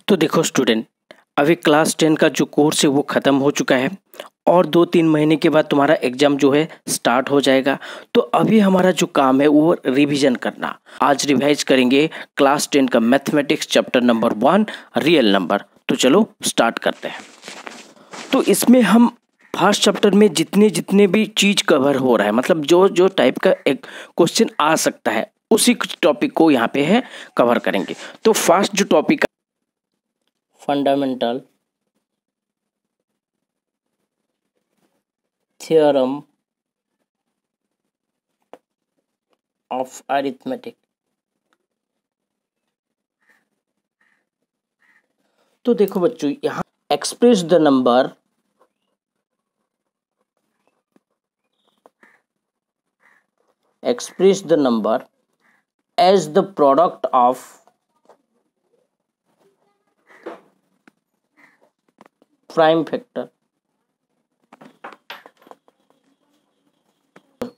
तो देखो स्टूडेंट, अभी क्लास 10 का जो कोर्स है वो ख़त्म हो चुका है और 2-3 महीने के बाद तुम्हारा एग्ज़ाम जो है स्टार्ट हो जाएगा। तो अभी हमारा जो काम है वो रिवीजन करना। आज रिवाइज करेंगे क्लास 10 का mathematics chapter number 1 real number. तो चलो स्टार्ट करते हैं। तो इसमें हम फर्स्ट चैप्टर में जितने भी चीज़ कवर हो रहा है, मतलब जो जो टाइप का एक क्वेश्चन आ सकता है उसी टॉपिक को यहाँ पे है कवर करेंगे। तो फर्स्ट जो topic fundamental theorem of arithmetic. तो देखो बच्चों, यहाँ express the number as the product of prime factor।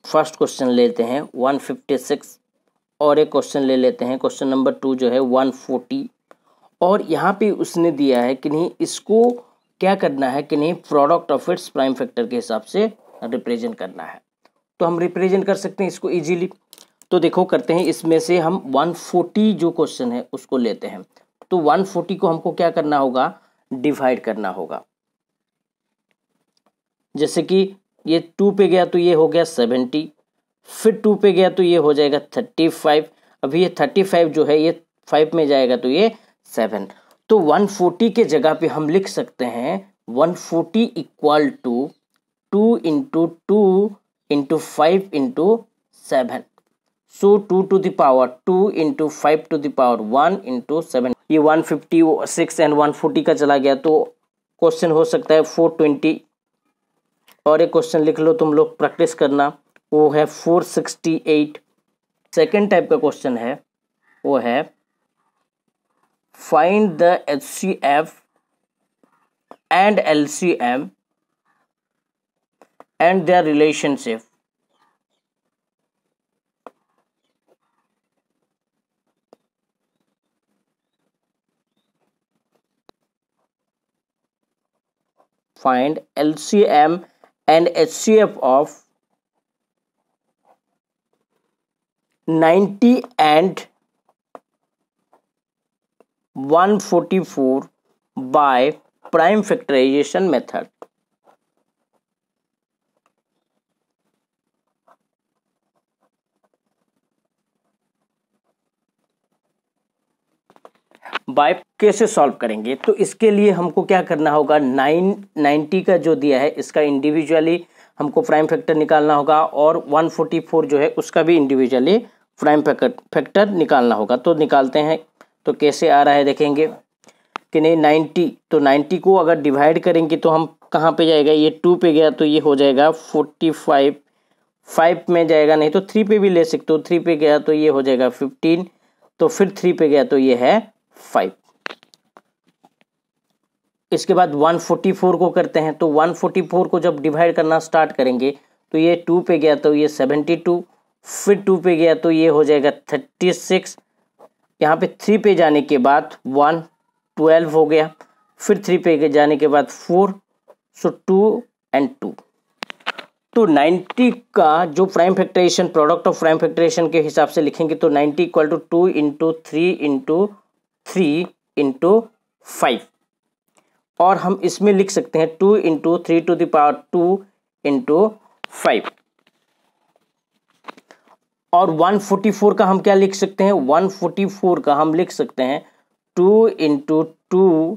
First question लेते हैं 156 और एक क्वेश्चन ले लेते हैं क्वेश्चन नंबर 2 जो है 140। और यहाँ पे उसने दिया है कि नहीं, इसको क्या करना है कि नहीं, product of its prime factor के हिसाब से रिप्रेजेंट करना है। तो हम रिप्रेजेंट कर सकते हैं इसको इजीली। तो देखो करते हैं, इसमें से हम 140 जो क्वेश्चन है उसको लेते हैं। तो 140 को हमको क्या करना होगा, डिवाइड करना होगा। जैसे कि ये 2 पे गया तो ये हो गया 70, फिर 2 पे गया तो ये हो जाएगा 35। अभी ये 35 जो है ये 5 में जाएगा तो ये 7। तो 140 के जगह पे हम लिख सकते हैं 140 equal to 2 into 2 into 5 into 7। So 2 to the power 2 into 5 to the power 1 into 7। ये 156 एंड 140 का चला गया तो क्वेश्चन हो सकता है 420। और एक क्वेश्चन लिख लो तुम लोग, प्रैक्टिस करना, वो है 468। सेकेंड टाइप का क्वेश्चन है वो है find the HCF and LCM and their relationship. Find LCM and HCF of 90 and 144 by prime factorization method। By कैसे सॉल्व करेंगे, तो इसके लिए हमको क्या करना होगा, 990 का जो दिया है इसका इंडिविजुअली हमको प्राइम फैक्टर निकालना होगा और 144 जो है उसका भी इंडिविजुअली प्राइम फैक्टर निकालना होगा। तो निकालते हैं। तो कैसे आ रहा है देखेंगे कि नहीं, 90, तो 90 को अगर डिवाइड करेंगे तो हम कहाँ पे जाएगा, ये 2 पे गया तो ये हो जाएगा 45, 5 में जाएगा, नहीं तो 3 पे भी ले सकते हो, 3 पे गया तो ये हो जाएगा 15, तो फिर 3 पे गया तो ये है 5। इसके बाद 144 को करते हैं। तो 144 को जब डिवाइड करना स्टार्ट करेंगे तो ये 2 पे गया तो ये 72, फिर 2 पे गया तो ये हो जाएगा 36। यहाँ पे 3 पे जाने के बाद 12 हो गया, फिर 3 पे जाने के बाद 4, सो 2 एंड 2। तो 90 का जो prime factorization, product of prime factorization के हिसाब से लिखेंगे तो 90 equal to 2 into 3 into 3 into 5। और हम इसमें लिख सकते हैं 2 into 3 to the power 2 into 5। और 144 का हम क्या लिख सकते हैं, 144 का हम लिख सकते हैं 2 into 2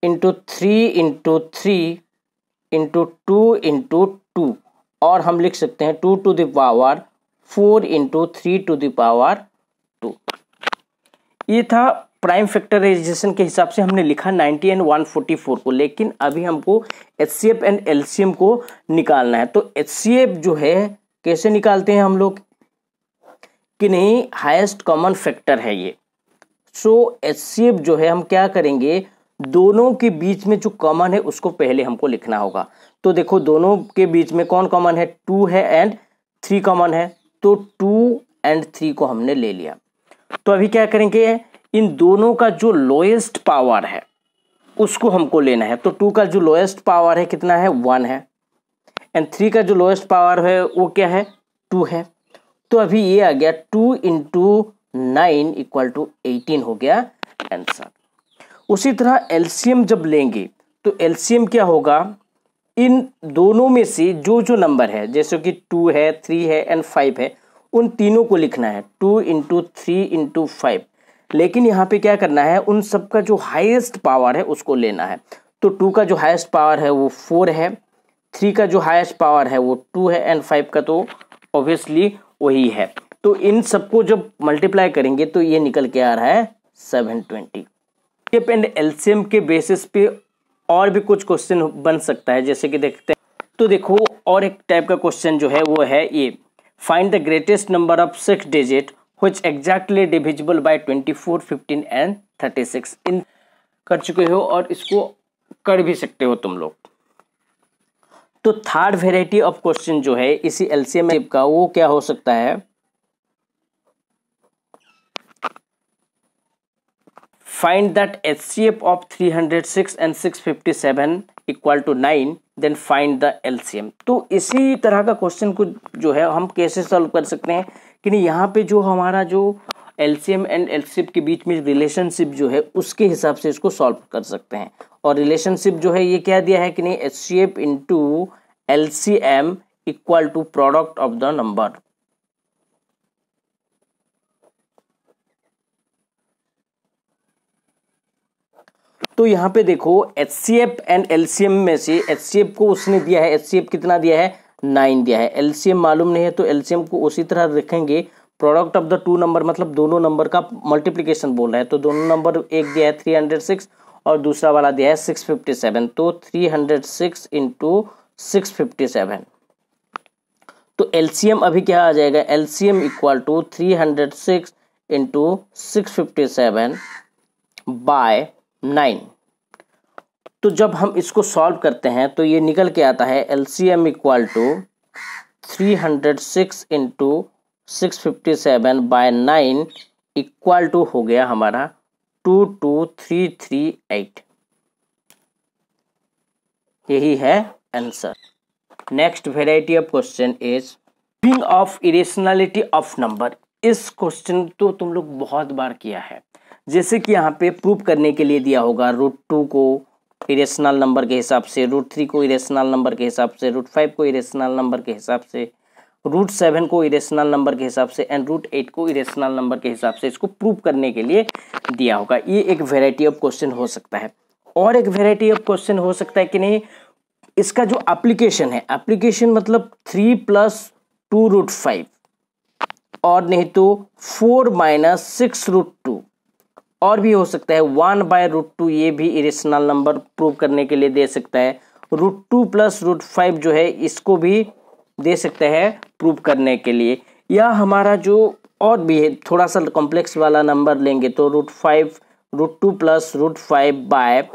into 3 into 3 into 2 into 2। और हम लिख सकते हैं 2 to the power 4 into 3 to the power 2। ये था प्राइम फैक्टराइजेशन के हिसाब से हमने लिखा 90 एंड 144 को। लेकिन अभी हमको HCF एंड LCM को निकालना है। तो HCF जो है कैसे निकालते हैं हम लोग कि नहीं, हाईएस्ट कॉमन फैक्टर है ये। सो HCF जो है हम क्या करेंगे, दोनों के बीच में जो कॉमन है उसको पहले हमको लिखना होगा। तो देखो दोनों के बीच में कौन कॉमन है, 2 है एंड 3 कॉमन है। तो 2 एंड 3 को हमने ले लिया। तो अभी क्या करेंगे, इन दोनों का जो लोएस्ट पावर है उसको हमको लेना है। तो 2 का जो लोएस्ट पावर है कितना है, 1 है, एंड 3 का जो लोएस्ट पावर है वो क्या है, 2 है। तो अभी ये आ गया 2 × 9 = 18 हो गया आंसर। उसी तरह एलसीएम जब लेंगे तो एलसीएम क्या होगा, इन दोनों में से जो जो नंबर है, जैसे कि 2 है, 3 है एंड 5 है, उन तीनों को लिखना है 2 × 3 × 5। लेकिन यहाँ पे क्या करना है, उन सब का जो हाईएस्ट पावर है उसको लेना है। तो 2 का जो हाईएस्ट पावर है वो 4 है, 3 का जो हाईएस्ट पावर है वो 2 है एंड 5 का तो ऑब्वियसली वही है। तो इन सबको जब मल्टीप्लाई करेंगे तो ये निकल के आ रहा है 720। एंड एलसीएम के बेसिस पे और भी कुछ क्वेश्चन बन सकता है, जैसे कि देखते हैं। तो देखो और एक टाइप का क्वेश्चन जो है वो है ये, find the greatest number of 6 digit which exactly divisible by 24, 15 and 36। इन कर चुके हो और इसको कर भी सकते हो तुम लोग। तो थर्ड वेराइटी ऑफ क्वेश्चन जो है इसी एलसीएम का, वो क्या हो सकता है, find that HCF of 306 and 657 = 9, then find the LCM। तो इसी तरह का क्वेश्चन को जो है हम कैसे सॉल्व कर सकते हैं कि नहीं, यहाँ पे जो हमारा जो LCM एंड LCM के बीच में रिलेशनशिप जो है उसके हिसाब से इसको सॉल्व कर सकते हैं। और रिलेशनशिप जो है ये क्या दिया है कि नहीं, HCF × LCM = product of the number. तो यहाँ पे देखो HCF एंड LCM में से HCF को उसने दिया है, HCF कितना दिया है, 9 दिया है। LCM मालूम नहीं है तो LCM को उसी तरह रखेंगे, प्रोडक्ट ऑफ द 2 नंबर, मतलब दोनों नंबर का मल्टीप्लिकेशन बोल रहा है। तो दोनों नंबर, एक दिया है 306 और दूसरा वाला दिया है 657। तो 306 × 657। तो LCM अभी क्या आ जाएगा, LCM = 306 × 657 / 9। तो जब हम इसको सॉल्व करते हैं तो ये निकल के आता है LCM = 306 × 657 / 9 = हो गया हमारा 22338। यही है answer. Next variety of question is proving of irrationality of number. इस क्वेश्चन तो तुम लोग बहुत बार किया है। जैसे कि यहाँ पे प्रूव करने के लिए दिया होगा √2 को इरेशनल नंबर के हिसाब से, √3 को इरेशनल नंबर के हिसाब से, √5 को इरेशनल नंबर के हिसाब से, √7 को इरेशनल नंबर के हिसाब से एंड √8 को इरेशनल नंबर के हिसाब से इसको प्रूव करने के लिए दिया होगा। ये एक वेराइटी ऑफ क्वेश्चन हो सकता है। और एक वेराइटी ऑफ क्वेश्चन हो सकता है कि नहीं, इसका जो एप्लीकेशन है, एप्लीकेशन मतलब 3 + 2 √5 और नहीं तो 4 - 6 √2, और भी हो सकता है 1/√2, ये भी इरेशनल नंबर प्रूव करने के लिए दे सकता है। √2 + √5 जो है इसको भी दे सकते हैं प्रूव करने के लिए। या हमारा जो और भी है थोड़ा सा कॉम्प्लेक्स वाला नंबर लेंगे तो √2 + √5 /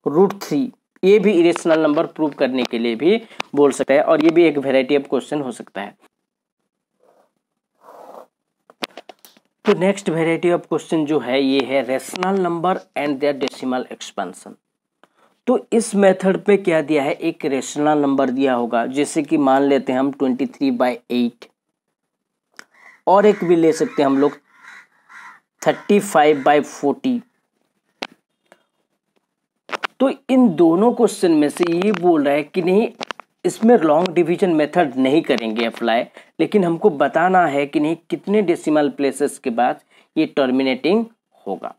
√3, ये भी इरेशनल नंबर प्रूव करने के लिए भी बोल सकता है। और ये भी एक वेराइटी ऑफ क्वेश्चन हो सकता है। तो नेक्स्ट वेराइटी ऑफ क्वेश्चन जो है ये है rational number and their decimal expansion. तो इस मेथड पे क्या दिया है, एक रेशनल नंबर दिया होगा, जैसे कि मान लेते हैं हम 23/8, और एक भी ले सकते हैं हम लोग 35/40। तो इन दोनों क्वेश्चन में से ये बोल रहा है कि नहीं, इसमें लॉन्ग डिवीजन मेथड नहीं करेंगे अप्लाई, लेकिन हमको बताना है कि नहीं कितने डेसिमल प्लेसेस के बाद ये टर्मिनेटिंग होगा।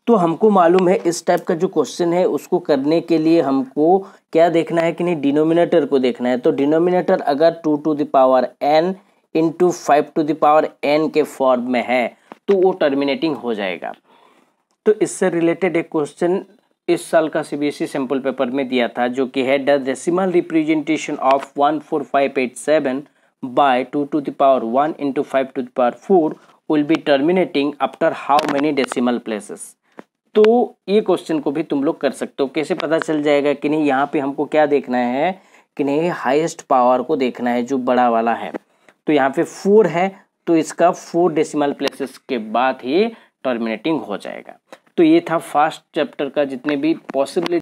तो हमको मालूम है इस टाइप का जो क्वेश्चन है उसको करने के लिए हमको क्या देखना है कि नहीं, डिनोमिनेटर को देखना है। तो डिनोमिनेटर अगर 2 to the power n × 5 to the power n के फॉर्म में है तो वो टर्मिनेटिंग हो जाएगा। तो इससे रिलेटेड एक क्वेश्चन इस साल का CBSE सैम्पल पेपर में दिया था, जो कि है the decimal representation of 14587 by 2 to the power 1 × 5 to the power 4 will be terminating after how many decimal places। तो ये क्वेश्चन को भी तुम लोग कर सकते हो। कैसे पता चल जाएगा कि नहीं, यहाँ पे हमको क्या देखना है कि नहीं, हाईएस्ट पावर को देखना है जो बड़ा वाला है। तो यहाँ पे 4 है तो इसका 4 डेसिमल प्लेसेस के बाद ही टर्मिनेटिंग हो जाएगा। तो ये था फर्स्ट चैप्टर का जितने भी पॉसिबिलिटी